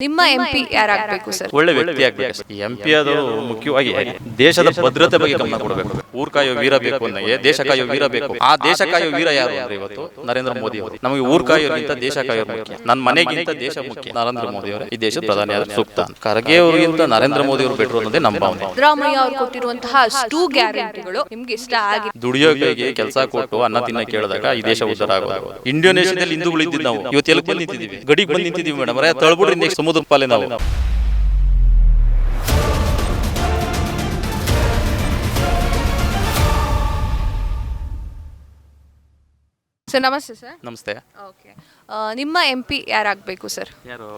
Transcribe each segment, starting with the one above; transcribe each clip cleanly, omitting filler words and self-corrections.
ನಿಮ್ಮ MP ಯಾರಾಗಬೇಕು sir? ಒಳ್ಳೆ ವ್ಯಕ್ತಿ ಆಗ್ಬೇಕು. ಎಂಪಿ ಆದವರು ಮುಖ್ಯವಾಗಿ ದೇಶದ ಭದ್ರತೆ ಬಗ್ಗೆ ಗಮನ ಕೊಡಬೇಕು. ಊರ್ ಕಾಯೋ ವೀರ ಬೇಕು ಅಂದಂಗೆ ದೇಶ ಕಾಯೋ ವೀರ ಬೇಕು. ಆ ದೇಶ ಕಾಯೋ ವೀರ ಯಾರು ಅಂದ್ರೆ ಇವತ್ತು ನರೇಂದ್ರ ಮೋದಿ ಅವರು. ನಮಗೆ ಊರ್ ಕಾಯೋರ್ಗಿಂತ ದೇಶ ಕಾಯೋರು ಮುಖ್ಯ. ನನ್ನ ಮನೆಗಿಂತ ದೇಶ ಮುಖ್ಯ. ನರೇಂದ್ರ ಮೋದಿ ಅವರೇ ಈ ದೇಶದ ಪ್ರಧಾನಿ ಆದ್ರೆ ಸೂಕ್ತ. ಖರ್ಗೆ ಅವರಿಗಿಂತ ನರೇಂದ್ರ ಮೋದಿ ಅವರು ಬೆಟರ್ ಅನ್ನೋದೇ ನಮ್ಮ ಭಾವನೆ. ಸಿದ್ದರಾಮಯ್ಯ ಅವರು ಕೊಟ್ಟಿರುವಂತಹ ಅಷ್ಟು ಗ್ಯಾರಂಟಿಗಳು ನಿಮ್ಗೆ ಇಷ್ಟ ಆಗಿ ದುಡಿಯೋಕೆ ಕೆಲಸ ಕೊಟ್ಟು ಅನ್ನ ತಿನ್ನ ಕೇಳಿದಾಗ ಈ ದೇಶ ಉದ್ಧಾರ ಆಗೋದು. ಇಂಡೋನೇಷ್ಯಾದಲ್ಲಿ ಹಿಂದೂಗಳು ಇದ್ದಿದ್ದು ನಾವು ಇವತ್ತು ಎಲ್ಲಿ ಬಂದು ನಿಂತಿದ್ದೀವಿ, ಗಡಿಗೆ ಬಂದು ನಿಂತಿದ್ದೀವಿ ಮೇಡಮ್. ತಳ್ಬಿಡ್ರಿ ಸಮುದ್ರ ಪಾಲೆ ನಾವು. ಸರ್ ನಮಸ್ತೆ ಸರ್. ನಮಸ್ತೆ. ಓಕೆ, ನಿಮ್ಮ ಎಂಪಿ ಯಾರಾಗಬೇಕು ಸರ್? ಯಾರು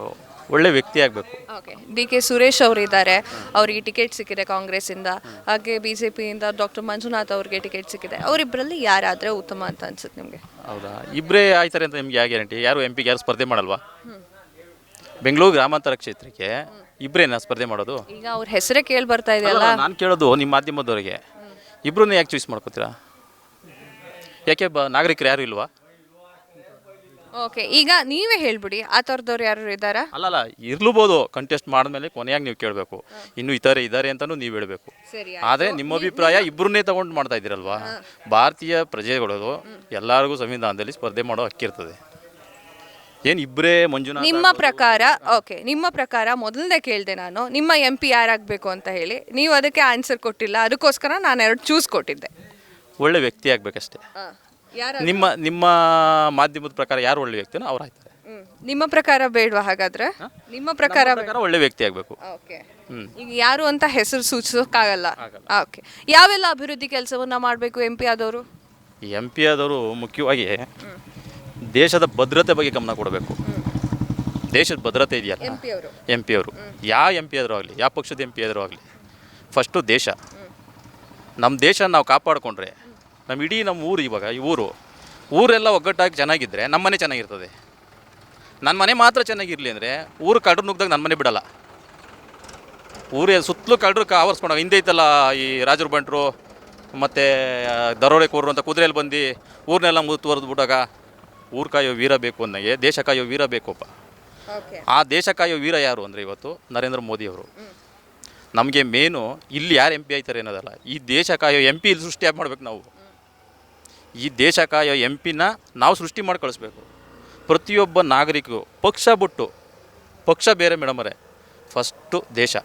ಒಳ್ಳೆ ವ್ಯಕ್ತಿ ಆಗಬೇಕು. ಓಕೆ, ಡಿ ಕೆ ಸುರೇಶ್ ಅವರು ಇದ್ದಾರೆ, ಅವರಿಗೆ ಟಿಕೆಟ್ ಸಿಕ್ಕಿದೆ ಕಾಂಗ್ರೆಸ್ಸಿಂದ. ಹಾಗೆ ಬಿಜೆಪಿಯಿಂದ ಡಾಕ್ಟರ್ ಮಂಜುನಾಥ್ ಅವ್ರಿಗೆ ಟಿಕೆಟ್ ಸಿಕ್ಕಿದೆ. ಅವರಿಬ್ಬರಲ್ಲಿ ಯಾರಾದರೆ ಉತ್ತಮ ಅಂತ ಅನ್ಸುತ್ತೆ ನಿಮಗೆ? ಹೌದಾ, ಇಬ್ಬರೇ ಆಯ್ತಾರೆ ಅಂತ ನಿಮ್ಗೆ ಯಾವ ಗ್ಯಾರಂಟಿ? ಯಾರು ಎಂ ಪಿಗೆ ಯಾರು ಸ್ಪರ್ಧೆ ಮಾಡಲ್ವಾ? ಬೆಂಗಳೂರು ಗ್ರಾಮಾಂತರ ಕ್ಷೇತ್ರಕ್ಕೆ ಇಬ್ಬರೇನ ಸ್ಪರ್ಧೆ ಮಾಡೋದು? ಈಗ ಅವ್ರ ಹೆಸರೇ ಕೇಳಿ ಬರ್ತಾ ಇದೆಯಲ್ಲ. ನಾನು ಕೇಳೋದು ನಿಮ್ಮ ಮಾಧ್ಯಮದವರಿಗೆ, ಇಬ್ಬರನ್ನ ಯಾಕೆ ಚೂಸ್ ಮಾಡ್ಕೋತೀರಾ? ಯಾಕೆ ನಾಗರಿಕರು ಯಾರು ಇಲ್ವಾ? ಓಕೆ, ಈಗ ನೀವೇ ಹೇಳ್ಬಿಡಿ, ಆ ಥರದವ್ರು ಯಾರು ಇದ್ದಾರಾ? ಅಲ್ಲಲ್ಲ, ಇರ್ಲೂಬೋದು. ಕಂಟೆಸ್ಟ್ ಮಾಡಿದ್ಮೇಲೆ ಕೊನೆಯಾಗಿ ನೀವು ಕೇಳಬೇಕು, ಇನ್ನು ಇದ್ದಾರೆ ಅಂತಾನು ನೀವು ಹೇಳಬೇಕು. ಆದರೆ ನಿಮ್ಮ ಅಭಿಪ್ರಾಯ ಇಬ್ಬರನ್ನೇ ತಗೊಂಡು ಮಾಡ್ತಾ ಇದ್ದೀರಲ್ವಾ? ಭಾರತೀಯ ಪ್ರಜೆಗಳು ಎಲ್ಲರಿಗೂ ಸಂವಿಧಾನದಲ್ಲಿ ಸ್ಪರ್ಧೆ ಮಾಡೋ ಹಕ್ಕಿರ್ತದೆ. ಏನು ಇಬ್ಬರೇ ಮಂಜುನಾಥ್? ನಿಮ್ಮ ಪ್ರಕಾರ ಮೊದಲನೇ ಕೇಳಿದೆ ನಾನು, ನಿಮ್ಮ ಎಂ ಪಿ ಯಾರಾಗಬೇಕು ಅಂತ ಹೇಳಿ. ನೀವು ಅದಕ್ಕೆ ಆನ್ಸರ್ ಕೊಟ್ಟಿಲ್ಲ, ಅದಕ್ಕೋಸ್ಕರ ನಾನು ಎರಡು ಚೂಸ್ ಕೊಟ್ಟಿದ್ದೆ. ಒಳ್ಳೆ ವ್ಯಕ್ತಿ ಆಗ್ಬೇಕಷ್ಟೇ. ನಿಮ್ಮ ಮಾಧ್ಯಮದ ಪ್ರಕಾರ ಯಾರು ಒಳ್ಳೆ ವ್ಯಕ್ತಿನೋ ಅವ್ರು ಆಯ್ತಾರೆ. ನಿಮ್ಮ ಪ್ರಕಾರ ಬೇಡವಾ? ಹಾಗಾದ್ರೆ ನಿಮ್ಮ ಪ್ರಕಾರ ಒಳ್ಳೆ ವ್ಯಕ್ತಿ ಆಗಬೇಕು. ಈಗ ಯಾರು ಅಂತ ಹೆಸರು ಸೂಚಿಸೋಕ್ಕಾಗಲ್ಲ. ಓಕೆ, ಯಾವೆಲ್ಲ ಅಭಿವೃದ್ಧಿ ಕೆಲಸವನ್ನ ಮಾಡಬೇಕು ಎಂ ಪಿ ಆದವರು? ಎಂ ಪಿ ಆದವರು ಮುಖ್ಯವಾಗಿ ದೇಶದ ಭದ್ರತೆ ಬಗ್ಗೆ ಗಮನ ಕೊಡಬೇಕು. ದೇಶದ ಭದ್ರತೆ ಇದೆಯಲ್ಲ, ಎಂ ಪಿ ಅವರು ಯಾವ ಎಂ ಪಿ ಆದರೂ ಆಗಲಿ, ಯಾವ ಪಕ್ಷದ ಎಂ ಪಿ ಆದರೂ ಆಗಲಿ, ಫಸ್ಟು ದೇಶ. ನಮ್ಮ ದೇಶ ನಾವು ಕಾಪಾಡಿಕೊಂಡ್ರೆ ನಮ್ಮ ಇಡೀ ನಮ್ಮ ಊರು, ಇವಾಗ ಈ ಊರೆಲ್ಲ ಒಗ್ಗಟ್ಟಾಗಿ ಚೆನ್ನಾಗಿದ್ದರೆ ನಮ್ಮ ಮನೆ ಚೆನ್ನಾಗಿರ್ತದೆ. ನನ್ನ ಮನೆ ಮಾತ್ರ ಚೆನ್ನಾಗಿರಲಿ ಅಂದರೆ ಊರು ಕಡ್ರು ನುಗ್ದಾಗ ನನ್ನ ಮನೆ ಬಿಡಲ್ಲ. ಊರೇ ಸುತ್ತಲೂ ಕಡ್ರು ಆವರಿಸ್ಕೊಂಡಾಗ ಹಿಂದೆ ಐತಲ್ಲ ಈ ರಾಜರು ಬಂಟರು ಮತ್ತು ದರೋಡೆಕೋರರು ಅಂತ ಕುದುರೆಯಲ್ಲಿ ಬಂದು ಊರನ್ನೆಲ್ಲ ಮುತ್ತುವರೆದ್ಬಿಟ್ಟಾಗ ಊರು ಕಾಯೋ ವೀರ ಬೇಕು ಅಂದಂಗೆ ದೇಶ ಕಾಯೋ ವೀರ ಬೇಕಪ್ಪ. ಆ ದೇಶ ಕಾಯೋ ವೀರ ಯಾರು ಅಂದರೆ ಇವತ್ತು ನರೇಂದ್ರ ಮೋದಿ ಅವರು. ನಮಗೆ ಮೇನು ಇಲ್ಲಿ ಯಾರು ಎಂ ಪಿ ಆಯ್ತಾರೆ ಅನ್ನೋದಲ್ಲ, ಈ ದೇಶ ಕಾಯೋ ಎಂ ಪಿ ಇಲ್ಲಿ ಸೃಷ್ಟಿ ಮಾಡಬೇಕು ನಾವು. ಈ ದೇಶ ಕಾಯೋ ಎಂ ಪಿನ ನಾವು ಸೃಷ್ಟಿ ಮಾಡಿ ಕಳಿಸ್ಬೇಕು. ಪ್ರತಿಯೊಬ್ಬ ನಾಗರಿಕರು ಪಕ್ಷ ಬೇರೆ ಮೇಡಮರೇ, ಫಸ್ಟು ದೇಶ.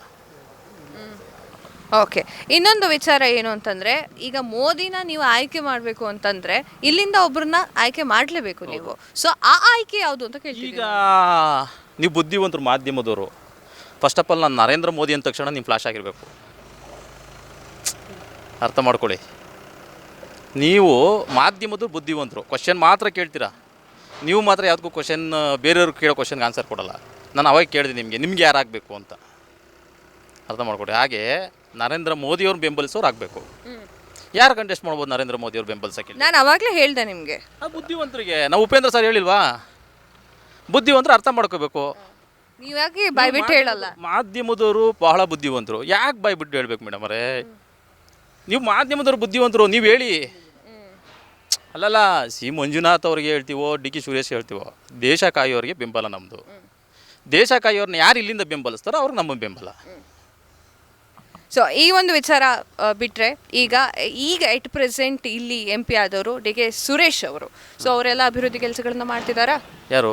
ಓಕೆ, ಇನ್ನೊಂದು ವಿಚಾರ ಏನು ಅಂತಂದರೆ, ಈಗ ಮೋದಿನ ನೀವು ಆಯ್ಕೆ ಮಾಡಬೇಕು ಅಂತಂದರೆ ಇಲ್ಲಿಂದ ಒಬ್ಬರನ್ನ ಆಯ್ಕೆ ಮಾಡಲೇಬೇಕು ನೀವು. ಸೊ ಆ ಆಯ್ಕೆ ಯಾವುದು ಅಂತ ಕೇಳ್ತೀವಿ. ಈಗ ನೀವು ಬುದ್ಧಿವಂತರು ಮಾಧ್ಯಮದವರು, ಫಸ್ಟ್ ಆಫ್ ಆಲ್ ನಾನು ನರೇಂದ್ರ ಮೋದಿ ಅಂದ ತಕ್ಷಣ ನೀವು ಫ್ಲಾಶ್ ಆಗಿರಬೇಕು. ಅರ್ಥ ಮಾಡ್ಕೊಳ್ಳಿ. ನೀವು ಮಾಧ್ಯಮದವ್ರು ಬುದ್ಧಿವಂತರು, ಕ್ವಶನ್ ಮಾತ್ರ ಕೇಳ್ತೀರಾ. ನೀವು ಮಾತ್ರ ಯಾವುದಕ್ಕೂ ಕ್ವಶನ್, ಬೇರೆಯವ್ರು ಕೇಳೋ ಕ್ವಶನ್ಗೆ ಆನ್ಸರ್ ಕೊಡಲ್ಲ. ನಾನು ಅವಾಗ ಕೇಳಿದೆ ನಿಮಗೆ ಯಾರಾಗಬೇಕು ಅಂತ. ಅರ್ಥ ಮಾಡ್ಕೊಡಿ. ಹಾಗೆ ನರೇಂದ್ರ ಮೋದಿಯವ್ರು ಬೆಂಬಲಿಸೋರು ಆಗಬೇಕು. ಯಾರು ಕಂಟೆಸ್ಟ್ ಮಾಡ್ಬೋದು ನರೇಂದ್ರ ಮೋದಿಯವ್ರು ಬೆಂಬಲಿಸೋಕ್ಕೆ? ನಾನು ಅವಾಗಲೇ ಹೇಳಿದೆ ನಿಮಗೆ, ಬುದ್ಧಿವಂತರಿಗೆ. ನಾವು ಉಪೇಂದ್ರ ಸರ್ ಹೇಳಿಲ್ವಾ, ಬುದ್ಧಿವಂತರು ಅರ್ಥ ಮಾಡ್ಕೋಬೇಕು. ನೀವು ಯಾಕೆ ಬಾಯ್ಬಿಟ್ಟು ಹೇಳಲ್ಲ? ಮಾಧ್ಯಮದವರು ಬಹಳ ಬುದ್ಧಿವಂತರು, ಯಾಕೆ ಬಾಯ್ಬಿಟ್ಟು ಹೇಳ್ಬೇಕು ಮೇಡಮ್ ಅವರೇ? ನೀವು ಮಾಧ್ಯಮದವ್ರು ಬುದ್ಧಿವಂತರು, ನೀವು ಹೇಳಿ. ಅಲ್ಲಲ್ಲ, ಸಿ ಮಂಜುನಾಥ್ ಅವ್ರಿಗೆ ಹೇಳ್ತೀವೋ, ಡಿ ಕೆ ಸುರೇಶ್ ಹೇಳ್ತೀವೋ, ದೇಶ ಕಾಯೋರಿಗೆ ಬೆಂಬಲ ನಮ್ಮದು. ದೇಶ ಕಾಯೋರ್ನ ಯಾರು ಇಲ್ಲಿಂದ ಬೆಂಬಲಿಸ್ತಾರೋ ಅವ್ರಿಗೆ ನಮ್ಮ ಬೆಂಬಲ. ಸೊ ಈ ಒಂದು ವಿಚಾರ ಬಿಟ್ಟರೆ ಈಗ ಎಟ್ ಪ್ರೆಸೆಂಟ್ ಇಲ್ಲಿ ಎಂ ಪಿ ಆದವರು ಡಿ ಕೆ ಸುರೇಶ್ ಅವರು. ಸೊ ಅವರೆಲ್ಲ ಅಭಿವೃದ್ಧಿ ಕೆಲಸಗಳನ್ನ ಮಾಡ್ತಿದ್ದಾರಾ? ಯಾರು?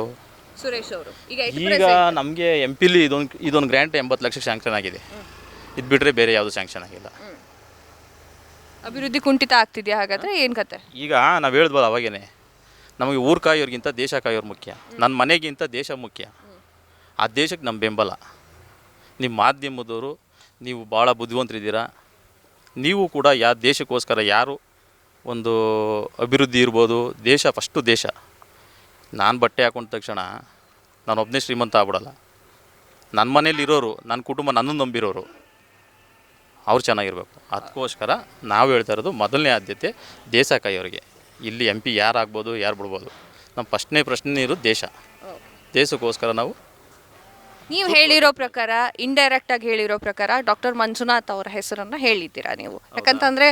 ಸುರೇಶ್ ಅವರು. ಈಗ ನಮಗೆ ಎಂ ಪಿಲಿ ಇದೊಂದು ಗ್ರ್ಯಾಂಟ್ 80 ಲಕ್ಷ ಸ್ಯಾಂಕ್ಷನ್ ಆಗಿದೆ. ಇದು ಬಿಟ್ಟರೆ ಬೇರೆ ಯಾವುದು ಸ್ಯಾಂಕ್ಷನ್ ಆಗಿಲ್ಲ. ಅಭಿವೃದ್ಧಿ ಕುಂಠಿತ ಆಗ್ತಿದೆಯಾ ಹಾಗಾದರೆ? ಏನು ಕತೆ? ಈಗ ನಾವು ಹೇಳಿದ್ವಲ್ಲ ಅವಾಗೇನೆ, ನಮಗೆ ಊರು ಕಾಯೋರ್ಗಿಂತ ದೇಶ ಕಾಯೋರು ಮುಖ್ಯ. ನನ್ನ ಮನೆಗಿಂತ ದೇಶ ಮುಖ್ಯ. ಆ ದೇಶಕ್ಕೆ ನಮ್ಮ ಬೆಂಬಲ. ನಿಮ್ಮ ಮಾಧ್ಯಮದವರು ನೀವು ಭಾಳ ಬುದ್ಧಿವಂತರಿದ್ದೀರಾ. ನೀವು ಕೂಡ ಯಾವ ದೇಶಕ್ಕೋಸ್ಕರ ಯಾರು ಒಂದು ಅಭಿವೃದ್ಧಿ ಇರ್ಬೋದು, ಫಸ್ಟು ದೇಶ. ನಾನು ಬಟ್ಟೆ ಹಾಕೊಂಡ ತಕ್ಷಣ ನಾನು ಒಬ್ಬನೇ ಶ್ರೀಮಂತ ಆಗ್ಬಿಡಲ್ಲ. ನನ್ನ ಮನೇಲಿರೋರು, ನನ್ನ ಕುಟುಂಬ ನನ್ನನ್ನು ನಂಬಿರೋರು, ಅವ್ರು ಚೆನ್ನಾಗಿರ್ಬೇಕು. ಅದಕ್ಕೋಸ್ಕರ ನಾವು ಹೇಳ್ತಾ ಇರೋದು ಮೊದಲನೇ ಆದ್ಯತೆ ದೇಶ ಕಾಯೋರಿಗೆ. ಇಲ್ಲಿ ಎಂ ಪಿ ಯಾರು ಆಗ್ಬೋದು, ಯಾರು ಬಿಡ್ಬೋದು, ನಮ್ಮ ಫಸ್ಟ್ನೇ ಪ್ರಶ್ನೆ ಇರೋದು ದೇಶ. ದೇಶಕ್ಕೋಸ್ಕರ ನಾವು ನೀವು ಹೇಳಿರೋ ಪ್ರಕಾರ ಇಂಡೈರೆಕ್ಟ್ ಆಗಿ ಹೇಳಿರೋ ಪ್ರಕಾರ ಡಾಕ್ಟರ್ ಮಂಜುನಾಥ್ ಅವರ ಹೆಸರನ್ನ ಹೇಳಿದ್ದೀರಾ ನೀವು. ಯಾಕಂತಂದ್ರೆ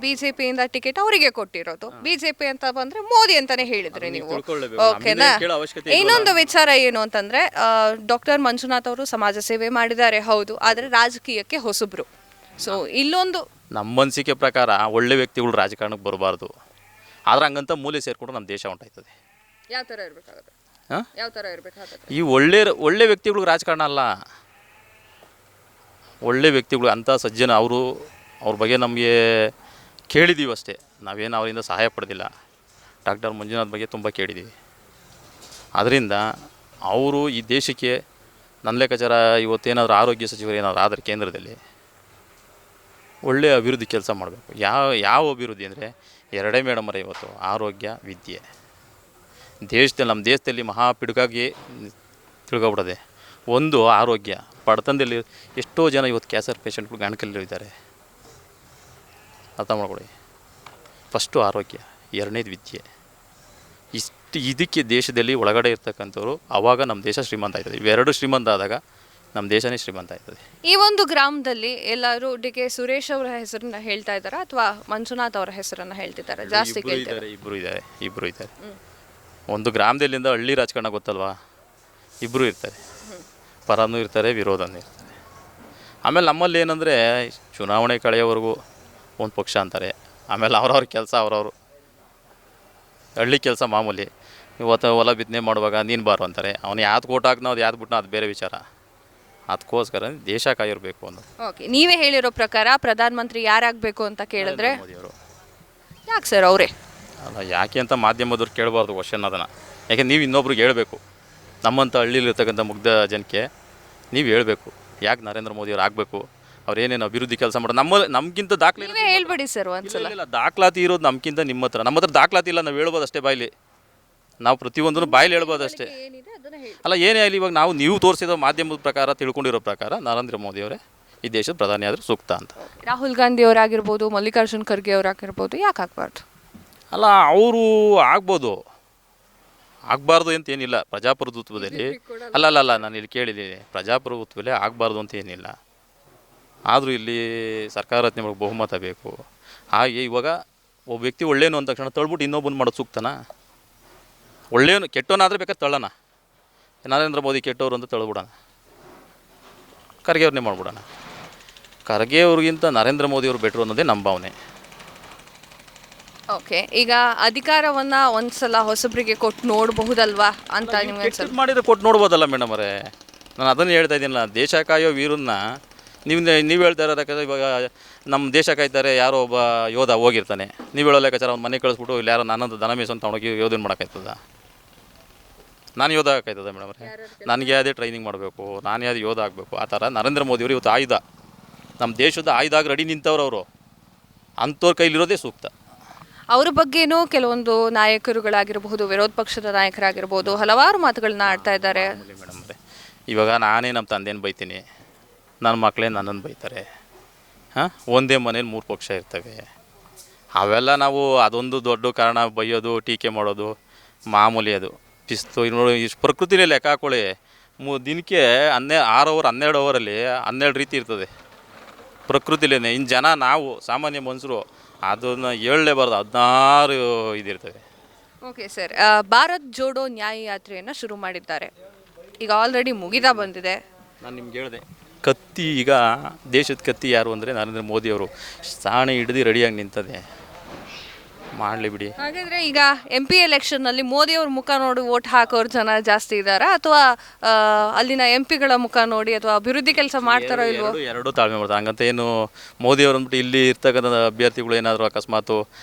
ಬಿಜೆಪಿಯಿಂದ ಟಿಕೆಟ್ ಅವರಿಗೆ ಕೊಟ್ಟಿರೋದು, ಬಿಜೆಪಿ ಅಂತ ಬಂದ್ರೆ ಮೋದಿ ಅಂತಾನೆ ಹೇಳಿದ್ರಿ ನೀವು. ಓಕೆನಾ. ಇನ್ನೊಂದು ವಿಚಾರ ಏನು ಅಂತಂದ್ರೆ ಡಾಕ್ಟರ್ ಮಂಜುನಾಥ್ ಅವರು ಸಮಾಜ ಸೇವೆ ಮಾಡಿದ್ದಾರೆ ಹೌದು, ಆದ್ರೆ ರಾಜಕೀಯಕ್ಕೆ ಹೊಸಬ್ರು. ಸೊ ಇಲ್ಲೊಂದು ನಮ್ಮ ಅನಿಸಿಕೆ ಪ್ರಕಾರ ಒಳ್ಳೆ ವ್ಯಕ್ತಿಗಳು ರಾಜಕಾರಣಕ್ಕೆ ಬರಬಾರ್ದು, ಆದ್ರೆ ಹಂಗಂತ ಮೂಲೆ ಸೇರಿಕೊಂಡು ನಮ್ಮ ದೇಶ ಹೊಂಟಾಯ್ತದೆ. ಯಾವ ಥರ ಇರಬೇಕಾಗುತ್ತೆ, ಯಾವ ಥರ ಇರಬೇಕಾಗುತ್ತೆ? ಈ ಒಳ್ಳೆ ವ್ಯಕ್ತಿಗಳು ರಾಜಕಾರಣ ಅಲ್ಲ, ಒಳ್ಳೆ ವ್ಯಕ್ತಿಗಳು ಅಂಥ ಸಜ್ಜನ ಅವ್ರ ಬಗ್ಗೆ ನಮಗೆ ಕೇಳಿದ್ದೀವಿ ಅಷ್ಟೇ, ನಾವೇನು ಅವರಿಂದ ಸಹಾಯ ಪಡೆದಿಲ್ಲ. ಡಾಕ್ಟರ್ ಮಂಜುನಾಥ್ ಬಗ್ಗೆ ತುಂಬ ಕೇಳಿದ್ದೀವಿ. ಅದರಿಂದ ಅವರು ಈ ದೇಶಕ್ಕೆ ನನ್ನ ಲೆಕ್ಕಾಚಾರ ಇವತ್ತೇನಾದರೂ ಆರೋಗ್ಯ ಸಚಿವರು ಏನಾದರೂ ಆದರೆ ಕೇಂದ್ರದಲ್ಲಿ ಒಳ್ಳೆಯ ಅಭಿವೃದ್ಧಿ ಕೆಲಸ ಮಾಡಬೇಕು. ಯಾವ ಅಭಿವೃದ್ಧಿ ಅಂದರೆ ಎರಡೇ ಮೇಡಮರ ಇವತ್ತು ಆರೋಗ್ಯ ವಿದ್ಯೆ. ನಮ್ಮ ದೇಶದಲ್ಲಿ ಮಹಾ ಪಿಡುಗಾಗಿ ತಿಳ್ಕೊಬಿಡೋದೆ. ಒಂದು ಆರೋಗ್ಯ, ಬಡತನದಲ್ಲಿ ಎಷ್ಟೋ ಜನ ಇವತ್ತು ಕ್ಯಾನ್ಸರ್ ಪೇಷಂಟ್ಗಳು ಗಣಕಲ್ಲಿದ್ದಾರೆ, ಅರ್ಥ ಮಾಡ್ಕೊಳ್ಳಿ. ಫಸ್ಟು ಆರೋಗ್ಯ, ಎರಡನೇದು ವಿದ್ಯೆ. ಇದಕ್ಕೆ ದೇಶದಲ್ಲಿ ಒಳಗಡೆ ಇರ್ತಕ್ಕಂಥವ್ರು ಆವಾಗ ನಮ್ಮ ದೇಶ ಶ್ರೀಮಂತ ಆಯ್ತದೆ. ಇವೆರಡು ಶ್ರೀಮಂತ ಆದಾಗ ನಮ್ಮ ದೇಶನೇ ಶ್ರೀಮಂತ ಆಯ್ತದೆ. ಈ ಒಂದು ಗ್ರಾಮದಲ್ಲಿ ಎಲ್ಲರೂ ಡಿ.ಕೆ. ಸುರೇಶ್ ಅವರ ಹೆಸರನ್ನ ಹೇಳ್ತಾ ಇದ್ದಾರಾ ಅಥವಾ ಮಂಜುನಾಥ್ ಅವರ ಹೆಸರನ್ನ ಹೇಳ್ತಿದ್ದಾರೆ? ಜಾಸ್ತಿ ಕೇಳ್ತಾರೆ. ಇಬ್ಬರು ಇದ್ದಾರೆ. ಒಂದು ಗ್ರಾಮದಲ್ಲಿಂದ ಹಳ್ಳಿ ರಾಜಕಾರಣ ಗೊತ್ತಲ್ವಾ, ಇಬ್ಬರು ಇರ್ತಾರೆ, ಪರನೂ ಇರ್ತಾರೆ, ವಿರೋಧನೂ ಇರ್ತಾರೆ. ಆಮೇಲೆ ನಮ್ಮಲ್ಲಿ ಏನಂದರೆ ಚುನಾವಣೆ ಕಳೆಯೋವರೆಗೂ ಒಂದು ಪಕ್ಷ ಅಂತಾರೆ, ಆಮೇಲೆ ಅವ್ರವ್ರ ಕೆಲಸ ಅವ್ರವರು ಹಳ್ಳಿ ಕೆಲಸ ಮಾಮೂಲಿ. ಇವತ್ತು ಹೊಲ ಬಿತ್ತನೆ ಮಾಡುವಾಗ ನೀನು ಬಾರು ಅಂತಾರೆ, ಅವನು ಯಾವ್ದು ಕೋಟ್ ಹಾಕ್ನೋ ಅದು ಯಾವ್ದು ಬಿಟ್ಟನೋ ಅದು ಬೇರೆ ವಿಚಾರ. ಅದಕ್ಕೋಸ್ಕರ ದೇಶ ಕಾಯಿರಬೇಕು ಅನ್ನೋದು. ಓಕೆ, ನೀವೇ ಹೇಳಿರೋ ಪ್ರಕಾರ ಪ್ರಧಾನಮಂತ್ರಿ ಯಾರಾಗಬೇಕು ಅಂತ ಕೇಳಿದ್ರೆ ಮೋದಿಯವರು. ಯಾಕೆ ಸರ್ ಅವರೇ? ಅಲ್ಲ, ಯಾಕೆ ಅಂತ ಮಾಧ್ಯಮದವ್ರು ಕೇಳಬಾರ್ದು ಕ್ವಶನ್ ಅದನ್ನು. ಯಾಕೆ ನೀವು ಇನ್ನೊಬ್ರಿಗೆ ಹೇಳ್ಬೇಕು, ನಮ್ಮಂಥ ಹಳ್ಳಿಲಿರ್ತಕ್ಕಂಥ ಮುಗ್ಧ ಜನಕ್ಕೆ ನೀವು ಹೇಳಬೇಕು ಯಾಕೆ ನರೇಂದ್ರ ಮೋದಿಯವ್ರು ಆಗಬೇಕು, ಅವ್ರು ಏನೇನು ಅಭಿವೃದ್ಧಿ ಕೆಲಸ ಮಾಡೋದು. ನಮಗಿಂತ ದಾಖಲೆ ಹೇಳ್ಬಿಡಿ ಸರ್ ಒಂದ್ಸಲ. ಇಲ್ಲ, ದಾಖಲಾತಿ ಇರೋದು ನಮ್ಗಿಂತ ನಮ್ಮ ಹತ್ರ ದಾಖಲಾತಿ ಇಲ್ಲ, ನಾವು ಹೇಳ್ಬೋದು ಅಷ್ಟೇ ಬಾಯ್ಲಿ. ನಾವು ಪ್ರತಿಯೊಂದನ್ನು ಬಾಯ್ಲಿ ಹೇಳ್ಬೋದು ಅಷ್ಟೇ. ಅಲ್ಲ, ಏನೇ ಆಗಲಿ ಇವಾಗ ನೀವು ತೋರಿಸಿದ ಮಾಧ್ಯಮದ ಪ್ರಕಾರ ತಿಳ್ಕೊಂಡಿರೋ ಪ್ರಕಾರ ನರೇಂದ್ರ ಮೋದಿಯವರೇ ಈ ದೇಶದ ಪ್ರಧಾನಿ ಆದರೂ ಸೂಕ್ತ ಅಂತ. ರಾಹುಲ್ ಗಾಂಧಿ ಅವರಾಗಿರ್ಬೋದು, ಮಲ್ಲಿಕಾರ್ಜುನ್ ಖರ್ಗೆ ಅವರಾಗಿರ್ಬೋದು, ಯಾಕೆ ಆಗಬಾರ್ದು? ಅಲ್ಲ, ಅವರು ಆಗ್ಬೋದು, ಆಗಬಾರ್ದು ಅಂತ ಏನಿಲ್ಲ ಪ್ರಜಾಪ್ರಭುತ್ವದಲ್ಲಿ. ಅಲ್ಲ, ನಾನು ಇಲ್ಲಿ ಕೇಳಿದ್ದೀನಿ, ಪ್ರಜಾಪ್ರಭುತ್ವದಲ್ಲಿ ಆಗಬಾರ್ದು ಅಂತ ಏನಿಲ್ಲ. ಆದರೂ ಇಲ್ಲಿ ಸರ್ಕಾರ ರಚನೆ ಮಾಡೋಕ್ಕೆ ಬಹುಮತ ಬೇಕು. ಹಾಗೆ ಇವಾಗ ಒಬ್ಬ ವ್ಯಕ್ತಿ ಒಳ್ಳೇನು ಅಂದ ತಕ್ಷಣ ತಳ್ಬಿಟ್ಟು ಇನ್ನೊಬ್ಬನ ಮಾಡೋದು ಸೂಕ್ತನಾ? ಒಳ್ಳೆಯವನು ಕೆಟ್ಟವನಾದರೆ ಬೇಕಾದ್ರೆ ತಳ್ಳೋಣ. ನರೇಂದ್ರ ಮೋದಿ ಕೆಟ್ಟವರು ಅಂತ ತಳ್ಬಿಡೋಣ, ಖರ್ಗೆ ಅವ್ರನ್ನೇ ಮಾಡ್ಬಿಡೋಣ. ಖರ್ಗೆ ಅವ್ರಿಗಿಂತ ನರೇಂದ್ರ ಮೋದಿಯವರು ಬೆಟ್ರು ಅನ್ನೋದೇ ನಮ್ಮ ಭಾವನೆ. ಓಕೆ, ಈಗ ಅಧಿಕಾರವನ್ನು ಒಂದ್ಸಲ ಹೊಸಬ್ರಿಗೆ ಕೊಟ್ಟು ನೋಡಬಹುದಲ್ವಾ ಅಂತ ನಿಮಗೆ ಮಾಡಿದರೆ ಕೊಟ್ಟು ನೋಡ್ಬೋದಲ್ಲ ಮೇಡಮ್ ಅವರೇ. ನಾನು ಅದನ್ನು ಹೇಳ್ತಾ ಇದ್ದೀನಲ್ಲ, ದೇಶ ಕಾಯೋ ವೀರನ್ನ ನೀವು ಹೇಳ್ತಾ ಇರೋದಕ್ಕೆ ಇವಾಗ ನಮ್ಮ ದೇಶ ಕಾಯ್ತಾರೆ ಯಾರೋ ಒಬ್ಬ ಯೋಧ ಹೋಗಿರ್ತಾನೆ, ನೀವು ಹೇಳೋ ಲೆಕ್ಕಾಚಾರ ಅವ್ನು ಮನೆ ಕಳಿಸ್ಬಿಟ್ಟು ಇಲ್ಲಿ ಯಾರೋ ನನ್ನದು ದನ ಮೇಸಂತ ತೊಗೊಂಡೋಗಿ ಯೋಧನ ಮಾಡೋಕ್ಕಾಯ್ತದ? ನಾನು ಯೋಧ ಆಗಾಯ್ತದ ಮೇಡಮ್ ಅವರೇ? ನನಗೆ ಯಾವುದೇ ಟ್ರೈನಿಂಗ್ ಮಾಡಬೇಕು, ನಾನು ಯಾವುದೇ ಯೋಧ ಆಗಬೇಕು. ಆ ಥರ ನರೇಂದ್ರ ಮೋದಿಯವರು ಇವತ್ತು ಆಯುಧ, ನಮ್ಮ ದೇಶದ ಆಯುಧ ಆಗಿ ರೆಡಿ ನಿಂತವ್ರು ಅವರು. ಅಂಥವ್ರ ಕೈಲಿರೋದೇ ಸೂಕ್ತ. ಅವ್ರ ಬಗ್ಗೆನೂ ಕೆಲವೊಂದು ನಾಯಕರುಗಳಾಗಿರಬಹುದು, ವಿರೋಧ ಪಕ್ಷದ ನಾಯಕರಾಗಿರ್ಬೋದು, ಹಲವಾರು ಮಾತುಗಳನ್ನ ಆಡ್ತಾ ಇದ್ದಾರೆ ಮೇಡಮ್ ಅವರೇ. ಇವಾಗ ನಾನೇ ನಮ್ಮ ತಂದೆನ ಬೈತೀನಿ, ನನ್ನ ಮಕ್ಕಳೇ ನನ್ನನ್ನು ಬೈತಾರೆ. ಒಂದೇ ಮನೇಲಿ 3 ಪಕ್ಷ ಇರ್ತವೆ. ಅವೆಲ್ಲ ನಾವು ಅದೊಂದು ದೊಡ್ಡ ಕಾರಣ ಬೈಯೋದು, ಟೀಕೆ ಮಾಡೋದು ಮಾಮೂಲಿ. ಅದು ಪಿಸ್ತು ನೋಡಿ, ಇಷ್ಟು ಪ್ರಕೃತಿಲೇ ಲೆಕ್ಕ ಹಾಕೊಳ್ಳಿ, ದಿನಕ್ಕೆ 6 ಅವರ್ 12 ಅವರಲ್ಲಿ 12 ರೀತಿ ಇರ್ತದೆ ಪ್ರಕೃತಿಲೇ. ಇನ್ನು ಜನ ನಾವು ಸಾಮಾನ್ಯ ಮನುಷ್ಯರು ಅದನ್ನು ಹೇಳಲೇಬಾರ್ದು, 16 ಇದಿರ್ತವೆ. ಓಕೆ ಸರ್, ಭಾರತ್ ಜೋಡೋ ನ್ಯಾಯ ಯಾತ್ರೆಯನ್ನು ಶುರು ಮಾಡಿದ್ದಾರೆ, ಈಗ ಆಲ್ರೆಡಿ ಮುಗಿತಾ ಬಂದಿದೆ. ನಾನು ನಿಮ್ಗೆ ಹೇಳಿದೆ, ಕತ್ತಿ ಈಗ ದೇಶದ ಕತ್ತಿ ಯಾರು ಅಂದರೆ ನರೇಂದ್ರ ಮೋದಿಯವರು. ಸಾಣೆ ಹಿಡಿದು ರೆಡಿಯಾಗಿ ನಿಂತದೆ, ಮಾಡಲಿ ಬಿಡಿ. ಹಾಗಾದರೆ ಈಗ MP ಎಲೆಕ್ಷನ್ನಲ್ಲಿ ಮೋದಿಯವ್ರ ಮುಖ ನೋಡಿ ವೋಟ್ ಹಾಕೋರು ಜನ ಜಾಸ್ತಿ ಇದ್ದಾರಾ ಅಥವಾ ಅಲ್ಲಿನ MP ಗಳ ಮುಖ ನೋಡಿ ಅಥವಾ ಅಭಿವೃದ್ಧಿ ಕೆಲಸ ಮಾಡ್ತಾರೋ ಇಲ್ವೋ? ಎರಡೂ ತಾಳ್ಮೆ ಮಾಡ್ತಾರೆ. ಹಂಗಂತ ಏನು ಮೋದಿಯವರು ಅಂದ್ಬಿಟ್ಟು ಇಲ್ಲಿ ಇರ್ತಕ್ಕಂಥ ಅಭ್ಯರ್ಥಿಗಳು ಏನಾದರೂ ಅಕಸ್ಮಾತು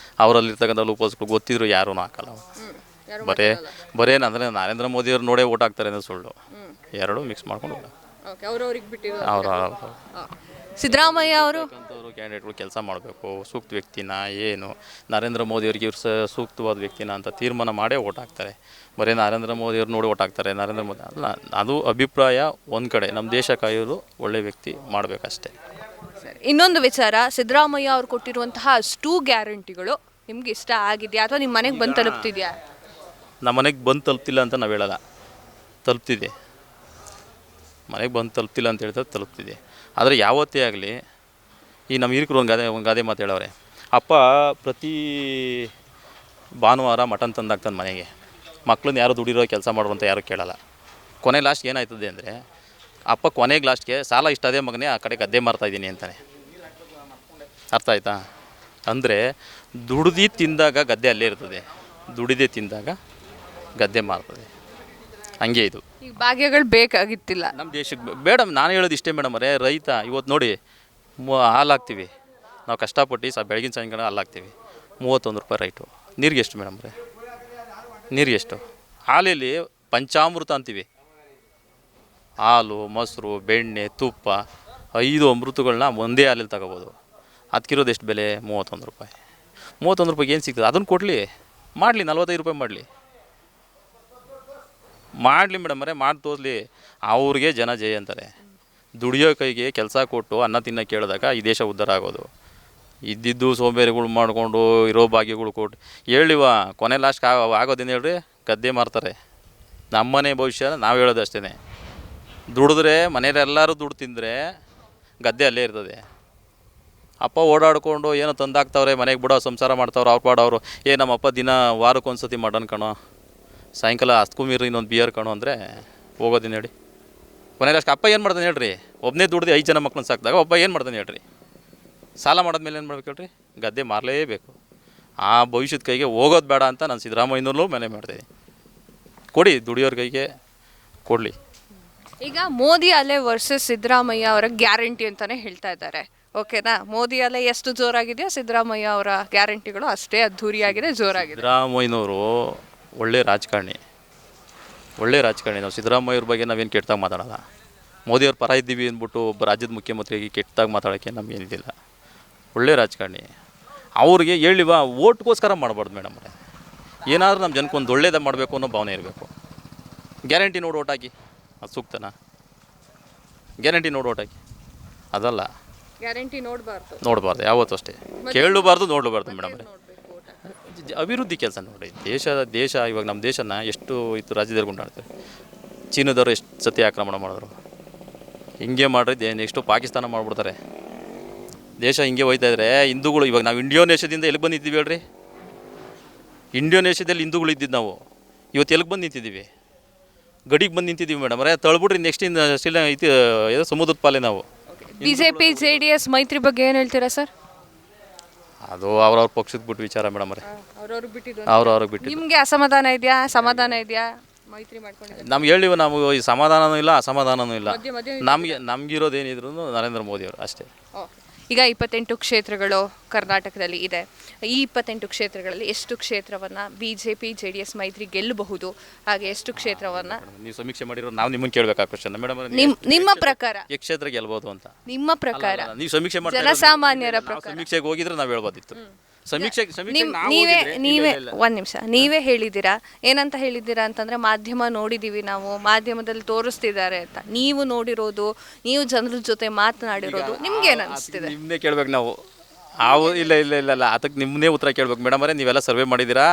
ಅವರಲ್ಲಿ ಇರ್ತಕ್ಕಂಥ ಲೂಪೋಸ್ಗಳು ಗೊತ್ತಿದ್ರು ಯಾರೂ ಹಾಕಲ್ಲ. ಬರೇ ಅಂದರೆ ನರೇಂದ್ರ ಮೋದಿಯವ್ರು ನೋಡೇ ವೋಟ್ ಹಾಕ್ತಾರೆ ಅಂದರೆ ಸುಳ್ಳು. ಎರಡೂ ಮಿಕ್ಸ್ ಮಾಡ್ಕೊಂಡು ಸಿದ್ದರಾಮಯ್ಯ ಅವರು ಕ್ಯಾಂಡಿಡೇಟ್ಗಳು ಕೆಲಸ ಮಾಡಬೇಕು, ಸೂಕ್ತ ವ್ಯಕ್ತಿನ ಏನು ನರೇಂದ್ರ ಮೋದಿಯವ್ರಿಗೆ ಇವ್ರು ಸೂಕ್ತವಾದ ವ್ಯಕ್ತಿನ ಅಂತ ತೀರ್ಮಾನ ಮಾಡೇ ಓಟ್ ಹಾಕ್ತಾರೆ. ಬರೀ ನರೇಂದ್ರ ಮೋದಿಯವ್ರು ನೋಡಿ ಓಟ್ ಹಾಕ್ತಾರೆ. ನರೇಂದ್ರ ಮೋದಿ ಅಲ್ಲ, ಅದು ಅಭಿಪ್ರಾಯ ಒಂದು ಕಡೆ. ನಮ್ಮ ದೇಶ ಕಾಯೋದು ಒಳ್ಳೆ ವ್ಯಕ್ತಿ ಮಾಡಬೇಕಷ್ಟೇ. ಇನ್ನೊಂದು ವಿಚಾರ, ಸಿದ್ದರಾಮಯ್ಯ ಅವ್ರು ಕೊಟ್ಟಿರುವಂತಹ ಅಷ್ಟು ಗ್ಯಾರಂಟಿಗಳು ನಿಮ್ಗೆ ಇಷ್ಟ ಆಗಿದೆಯಾ ಅಥವಾ ನಿಮ್ಮ ಮನೆಗೆ ಬಂದು ತಲುಪ್ತಿದ್ಯಾ? ನಮ್ಮ ಮನೆಗೆ ಬಂದು ತಲುಪ್ತಿಲ್ಲ ಅಂತ ನಾವು ಹೇಳಲ್ಲ, ತಲುಪ್ತಿದೆ. ಮನೆಗೆ ಬಂದು ತಲುಪ್ತಿಲ್ಲ ಅಂತ ಹೇಳ್ತಾರೆ, ತಲುಪ್ತಿದೆ. ಆದರೆ ಯಾವತ್ತೇ ಆಗಲಿ ಈ ನಮ್ಮ ಹಿರಿಕರು ಒಂದು ಗಾದೆ ಮಾತು ಹೇಳವ್ರೆ, ಅಪ್ಪ ಪ್ರತಿ ಭಾನುವಾರ ಮಟನ್ ತಂದಾಗ್ತಾನೆ ಮನೆಗೆ, ಮಕ್ಳನ್ನ ಯಾರು ದುಡಿರೋ ಕೆಲಸ ಮಾಡುವ ಅಂತ ಯಾರು ಕೇಳಲ್ಲ. ಕೊನೆ ಲಾಸ್ಟ್ ಏನಾಯ್ತದೆ ಅಂದರೆ ಅಪ್ಪ ಕೊನೆಗೆ ಲಾಸ್ಟ್ಗೆ ಸಾಲ ಇಷ್ಟದೇ ಮಗನೇ ಆ ಕಡೆ ಗದ್ದೆ ಮಾರ್ತಾಯಿದ್ದೀನಿ ಅಂತಾನೆ. ಅರ್ಥ ಆಯ್ತಾ? ಅಂದರೆ ದುಡ್ದು ತಿಂದಾಗ ಗದ್ದೆ ಅಲ್ಲೇ ಇರ್ತದೆ, ದುಡಿದೇ ತಿಂದಾಗ ಗದ್ದೆ ಮಾರ್ತದೆ. ಹಂಗೆ ಇದು ಈಗ ಭಾಗ್ಯಗಳು ಬೇಕಾಗಿತ್ತಿಲ್ಲ ನಮ್ಮ ದೇಶಕ್ಕೆ. ಬೇಡ, ನಾನು ಹೇಳೋದು ಇಷ್ಟೇ ಮೇಡಮ್ ಅವರೇ, ರೈತ ಇವತ್ತು ನೋಡಿ ಹಾಲು ಹಾಕ್ತೀವಿ ನಾವು ಕಷ್ಟಪಟ್ಟು ಬೆಳಗಿನ ಸಾಯಂಕಾಲ ಹಾಲು ಹಾಕ್ತೀವಿ, 31 ರೂಪಾಯಿ ರೈಟು. ನೀರಿಗೆ ಎಷ್ಟು ಮೇಡಮ್ ಅವರೇ? ನೀರಿಗೆ ಎಷ್ಟು? ಹಾಲಲ್ಲಿ ಪಂಚಾಮೃತ ಅಂತೀವಿ, ಹಾಲು, ಮೊಸರು, ಬೆಣ್ಣೆ, ತುಪ್ಪ 5 ಅಮೃತಗಳನ್ನ ಒಂದೇ ಹಾಲಲ್ಲಿ ತಗೋಬೋದು. ಅದಕ್ಕಿರೋದು ಎಷ್ಟು ಬೆಲೆ? 31 ರೂಪಾಯಿ. 31 ರೂಪಾಯಿಗೆ ಏನು ಸಿಗ್ತದೆ? ಅದನ್ನು ಕೊಡಲಿ, ಮಾಡಲಿ, 45 ರೂಪಾಯಿ ಮಾಡಲಿ ಮೇಡಮರೇ, ಮಾಡಿ ತೋರಿಸಲಿ. ಅವ್ರಿಗೆ ಜನ ಜಯ ಅಂತಾರೆ. ದುಡಿಯೋ ಕೈಗೆ ಕೆಲಸ ಕೊಟ್ಟು ಅನ್ನ ತಿನ್ನೋಕೆ ಕೇಳಿದಾಗ ಈ ದೇಶ ಉದ್ಧಾರ ಆಗೋದು. ಇದ್ದಿದ್ದು ಸೋಂಬೇರಿಗಳು ಮಾಡಿಕೊಂಡು ಇರೋ ಭಾಗ್ಯಗಳು ಕೊಟ್ಟು ಹೇಳಿವ ಕೊನೆ ಲಾಸ್ಟ್ ಆಗೋದೇನು ಹೇಳ್ರಿ? ಗದ್ದೆ ಮಾರ್ತಾರೆ. ನಮ್ಮನೆ ಭವಿಷ್ಯ ನಾವು ಹೇಳೋದು ಅಷ್ಟೇ. ದುಡಿದ್ರೆ ಮನೆಯಲ್ಲೆಲ್ಲರೂ ದುಡ್ಡು ತಿಂದರೆ ಗದ್ದೆ ಅಲ್ಲೇ ಇರ್ತದೆ. ಅಪ್ಪ ಓಡಾಡ್ಕೊಂಡು ಏನೋ ತಂದಾಕ್ತವ್ರೆ ಮನೆಗೆ ಬಿಡೋ ಸಂಸಾರ ಮಾಡ್ತಾವ್ರೆ, ಅವ್ರು ಪಾಡೋರು. ನಮ್ಮಪ್ಪ ದಿನ ವಾರಕ್ಕೊಂದು ಸತಿ ಮಟನ್ ಕಣೋ, ಸಾಯಂಕಾಲ ಅಷ್ಟಕ್ಕೂ ಮೀರಿ ಇನ್ನೊಂದು ಬಿಯರ್ ಕಣೋ ಅಂದರೆ ಹೋಗೋದಿನ ಹೇಳಿ? ಕೊನೆಗೆ ಅಷ್ಟು ಅಪ್ಪ ಏನು ಮಾಡ್ತಾನೆ ಹೇಳ್ರಿ? ಒಬ್ಬನೇ ದುಡ್ದು 5 ಜನ ಮಕ್ಳನ್ನ ಸಾಕಿದಾಗ ಒಬ್ಬ ಏನು ಮಾಡ್ತಾನೆ ಹೇಳ್ರಿ? ಸಾಲ ಮಾಡಿದ್ಮೇಲೆ ಏನು ಮಾಡ್ಬೇಕು ಹೇಳ್ರಿ? ಗದ್ದೆ ಮಾರಲೇಬೇಕು. ಆ ಭವಿಷ್ಯದ ಕೈಗೆ ಹೋಗೋದು ಬೇಡ ಅಂತ ನಾನು ಸಿದ್ದರಾಮಯ್ಯನಲ್ಲೂ ಮನೆ ಮಾಡ್ತೀನಿ. ಕೊಡಿ, ದುಡಿಯೋರ ಕೈಗೆ ಕೊಡಲಿ. ಈಗ ಮೋದಿ ಅಲೆ ವರ್ಸಸ್ ಸಿದ್ದರಾಮಯ್ಯ ಅವರ ಗ್ಯಾರಂಟಿ ಅಂತಲೇ ಹೇಳ್ತಾ ಇದ್ದಾರೆ. ಓಕೆನಾ? ಮೋದಿ ಅಲೆ ಎಷ್ಟು ಜೋರಾಗಿದೆಯೋ ಸಿದ್ದರಾಮಯ್ಯ ಅವರ ಗ್ಯಾರಂಟಿಗಳು ಅಷ್ಟೇ ಅದ್ಧೂರಿಯಾಗಿದೆ, ಜೋರಾಗಿದೆ. ಸಿದ್ದರಾಮಯ್ಯನವರು ಒಳ್ಳೆ ರಾಜಕಾರಣಿ. ನಾವು ಸಿದ್ದರಾಮಯ್ಯವ್ರ ಬಗ್ಗೆ ನಾವೇನು ಕೆಟ್ಟದಾಗ ಮಾತಾಡೋಲ್ಲ. ಮೋದಿಯವ್ರ ಪರ ಇದ್ದೀವಿ ಅಂದ್ಬಿಟ್ಟು ಒಬ್ಬ ರಾಜ್ಯದ ಮುಖ್ಯಮಂತ್ರಿಗೆ ಕೆಟ್ಟದಾಗ ಮಾತಾಡೋಕ್ಕೆ ನಮಗೇನಿಲ್ಲ. ಒಳ್ಳೆ ರಾಜಕಾರಣಿ. ಅವ್ರಿಗೆ ಹೇಳಿವ ಓಟ್ಗೋಸ್ಕರ ಮಾಡಬಾರ್ದು ಮೇಡಮ್ ಅವರೇ. ಏನಾದರೂ ನಮ್ಮ ಜನಕ್ಕೆ ಒಂದು ಒಳ್ಳೇದು ಮಾಡಬೇಕು ಅನ್ನೋ ಭಾವನೆ ಇರಬೇಕು. ಗ್ಯಾರಂಟಿ ನೋಡಿ ಓಟ್ ಹಾಕಿ, ಅದು ಸೂಕ್ತನಾ? ಗ್ಯಾರಂಟಿ ನೋಡಿ ಓಟ್ ಹಾಕಿ, ಅದಲ್ಲ. ಗ್ಯಾರಂಟಿ ನೋಡಬಾರ್ದು ಯಾವತ್ತೂ ಅಷ್ಟೇ. ಕೇಳಬಾರ್ದು, ನೋಡಬಾರ್ದು ಮೇಡಮ್ ಅವರೇ. ಅಭಿವೃದ್ಧಿ ಕೆಲಸ ನೋಡಿ. ದೇಶ ಇವಾಗ ನಮ್ಮ ದೇಶನ ಎಷ್ಟು ಇತ್ತು ರಾಜ್ಯದಲ್ಲಿ ಕೊಂಡಾಡ್ತಾರೆ. ಚೀನಾದವರು ಎಷ್ಟು ಸತಿ ಆಕ್ರಮಣ ಮಾಡಿದ್ರು. ಹಿಂಗೆ ಮಾಡ್ರಿ ನೆಕ್ಸ್ಟು ಪಾಕಿಸ್ತಾನ ಮಾಡಿಬಿಡ್ತಾರೆ. ದೇಶ ಹಿಂಗೆ ಹೋಯ್ತಾಯಿದ್ರೆ ಹಿಂದೂಗಳು ಇವಾಗ ನಾವು ಇಂಡೋನೇಷ್ಯಾದಿಂದ ಎಲ್ಲಿಗೆ ಬಂದು ನಿಂತಿದ್ದೀವಿ ಹೇಳ್ರಿ? ಇಂಡೋನೇಷ್ಯಾದಲ್ಲಿ ಹಿಂದೂಗಳು ಇದ್ದಿದ್ದು ನಾವು ಇವತ್ತು ಎಲ್ಲಿಗೆ ಬಂದು ನಿಂತಿದ್ದೀವಿ? ಗಡಿಗೆ ಬಂದು ನಿಂತಿದ್ದೀವಿ ಮೇಡಮ್ ಅವರೇ. ತಳ್ಬಿಡ್ರಿ ನೆಕ್ಸ್ಟಿಂದ ಇದು ಸಮುದ್ರದ ಪಾಲೆ ನಾವು. ಬಿಜೆಪಿ JDS ಮೈತ್ರಿ ಬಗ್ಗೆ ಏನು ಹೇಳ್ತೀರಾ ಸರ್? ಅದು ಅವ್ರವ್ರ ಪಕ್ಷದ ಬಿಟ್ಟು ವಿಚಾರ ಮೇಡಮ್ ಅವರೇ. ಅವ್ರವ್ರಿಗೆ ಬಿಟ್ಟು. ನಿಮಗೆ ಅಸಮಾಧಾನ ಇದೆಯಾ, ಸಮಾಧಾನ ಇದೆಯಾ? ಮೈತ್ರಿ ಮಾಡ್ಕೊಂಡಿದ್ದೀವಿ. ನಮ್ಗೆ ಹೇಳಿವ ನಾವು ಈ ಸಮಾಧಾನನೂ ಇಲ್ಲ, ಅಸಮಾಧಾನನೂ ಇಲ್ಲ. ನಮಗಿರೋದೇನಿದ್ರು ನರೇಂದ್ರ ಮೋದಿ ಅವರು ಅಷ್ಟೇ. ಈಗ 28 ಕ್ಷೇತ್ರಗಳು ಕರ್ನಾಟಕದಲ್ಲಿ ಇದೆ. ಈ 28 ಕ್ಷೇತ್ರಗಳಲ್ಲಿ ಎಷ್ಟು ಕ್ಷೇತ್ರವನ್ನು BJP JDS ಮೈತ್ರಿ ಗೆಲ್ಲಬಹುದು, ಹಾಗೆ ಎಷ್ಟು ಕ್ಷೇತ್ರವನ್ನು ನೀವು ಸಮೀಕ್ಷೆ ಮಾಡಿರೋ ನಾವು ನಿಮ್ಮನ್ನು ಕೇಳಬೇಕಾ ಕ್ವಶನ್ ಮೇಡಮ್? ನಿಮ್ಮ ಪ್ರಕಾರ ಎಷ್ಟು ಕ್ಷೇತ್ರ ಗೆಲ್ಬೋದು ಅಂತ ನಿಮ್ಮ ಪ್ರಕಾರ? ನೀವು ಸಮೀಕ್ಷೆ ಮಾಡಿ ಜನಸಾಮಾನ್ಯರ ಪ್ರಕಾರ ಸಮೀಕ್ಷೆಗೆ ಹೋಗಿದ್ರೆ ನಾವು ಹೇಳ್ಬೋದಿತ್ತು. ನೀವೇ ಒಂದು ನಿಮಿಷ, ನೀವೇ ಹೇಳಿದ್ದೀರಾ. ಏನಂತ ಹೇಳಿದ್ದೀರಾ ಅಂತಂದ್ರೆ ಮಾಧ್ಯಮ ನೋಡಿದ್ದೀವಿ ನಾವು, ಮಾಧ್ಯಮದಲ್ಲಿ ತೋರಿಸ್ತಿದ್ದಾರೆ ಅಂತ. ನೀವು ನೋಡಿರೋದು, ನೀವು ಜನರ ಜೊತೆ ಮಾತನಾಡಿರೋದು, ನಿಮ್ಗೇನು ಅನಿಸ್ತಿದೆ? ನಿಮ್ಮನ್ನೇ ಕೇಳ್ಬೇಕು ನಾವು. ಇಲ್ಲ ಅದಕ್ಕೆ ನಿಮ್ಮನ್ನೇ ಉತ್ತರ ಕೇಳ್ಬೇಕು ಮೇಡಮ್ ಅವರೇ. ನೀವೆಲ್ಲ ಸರ್ವೆ ಮಾಡಿದ್ದೀರಾ,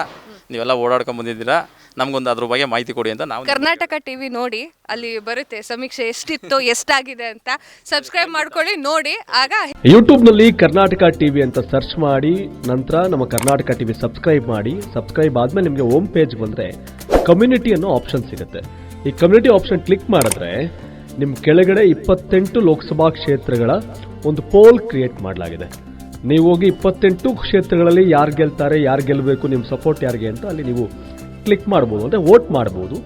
ನೀವೆಲ್ಲ ಓಡಾಡ್ಕೊಂಡು ಬಂದಿದ್ದೀರಾ, ನಮಗೊಂದು ಅದ್ರ ಬಗ್ಗೆ ಮಾಹಿತಿ ಕೊಡಿ ಅಂತ ನಾವು. ಕರ್ನಾಟಕ TV ನೋಡಿ, ಅಲ್ಲಿ ಬರುತ್ತೆ ಸಮೀಕ್ಷೆ ಎಷ್ಟಿತ್ತು, ಎಷ್ಟಾಗಿದೆ ಅಂತ. ಸಬ್ಸ್ಕ್ರೈಬ್ ಮಾಡ್ಕೊಳ್ಳಿ, ನೋಡಿ. ಆಗ ಯೂಟ್ಯೂಬ್ನಲ್ಲಿ ಕರ್ನಾಟಕ TV ಅಂತ ಸರ್ಚ್ ಮಾಡಿ, ನಂತರ ನಮ್ಮ ಕರ್ನಾಟಕ TV ಸಬ್ಸ್ಕ್ರೈಬ್ ಮಾಡಿ. ಸಬ್ಸ್ಕ್ರೈಬ್ ಆದ್ಮೇಲೆ ನಿಮಗೆ ಹೋಮ್ ಪೇಜ್ ಬಂದರೆ ಕಮ್ಯುನಿಟಿ ಅನ್ನೋ ಆಪ್ಷನ್ ಸಿಗುತ್ತೆ. ಈ ಕಮ್ಯುನಿಟಿ ಆಪ್ಷನ್ ಕ್ಲಿಕ್ ಮಾಡಿದ್ರೆ ನಿಮ್ಮ ಕೆಳಗಡೆ 28 ಲೋಕಸಭಾ ಕ್ಷೇತ್ರಗಳ ಒಂದು ಪೋಲ್ ಕ್ರಿಯೇಟ್ ಮಾಡಲಾಗಿದೆ. ನೀವು ಹೋಗಿ 28 ಕ್ಷೇತ್ರಗಳಲ್ಲಿ ಯಾರು ಗೆಲ್ತಾರೆ, ಯಾರು ಗೆಲ್ಲಬೇಕು, ನಿಮ್ಮ ಸಪೋರ್ಟ್ ಯಾರಿಗೆ ಅಂತ ಅಲ್ಲಿ ನೀವು ಕ್ಲಿಕ್ ಮಾಡ್ಬೋದು, ಅಂದರೆ ವೋಟ್ ಮಾಡ್ಬೋದು.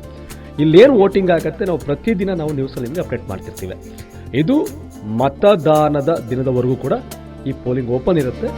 ಇಲ್ಲೇನು ವೋಟಿಂಗ್ ಆಗುತ್ತೆ ನಾವು ಪ್ರತಿದಿನ ನಾವು ನ್ಯೂಸಲ್ಲಿ ನಿಮಗೆ ಅಪ್ಡೇಟ್ ಮಾಡ್ತಿರ್ತೀವಿ. ಇದು ಮತದಾನದ ದಿನದವರೆಗೂ ಕೂಡ ಈ ಪೋಲಿಂಗ್ ಓಪನ್ ಇರುತ್ತೆ.